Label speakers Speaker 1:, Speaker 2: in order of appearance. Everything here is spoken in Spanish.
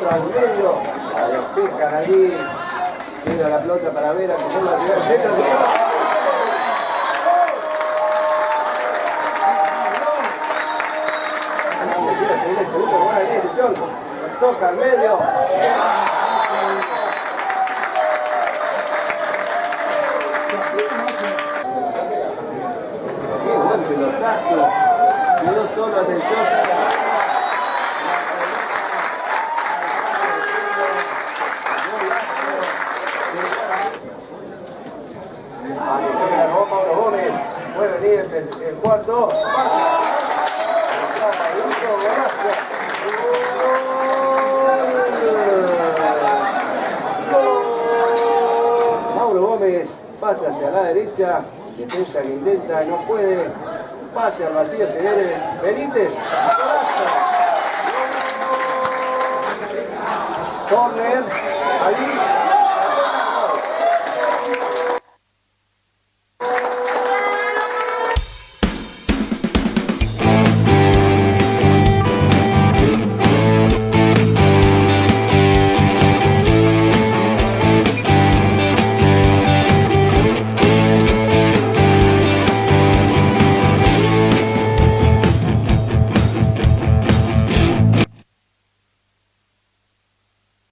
Speaker 1: centro al medio, la despejan allí, llega la pelota para Vera, que se va a tirar al centro. Quiere seguir el segundo, buena dirección, toca al medio. Qué buen pelotazo, quedó solo, atención. Pablo Gómez, puede venir el cuarto, pasa. Mauro Gómez pasa hacia la derecha, defensa que intenta, no puede, pase al vacío, se viene Benítez, corner, allí.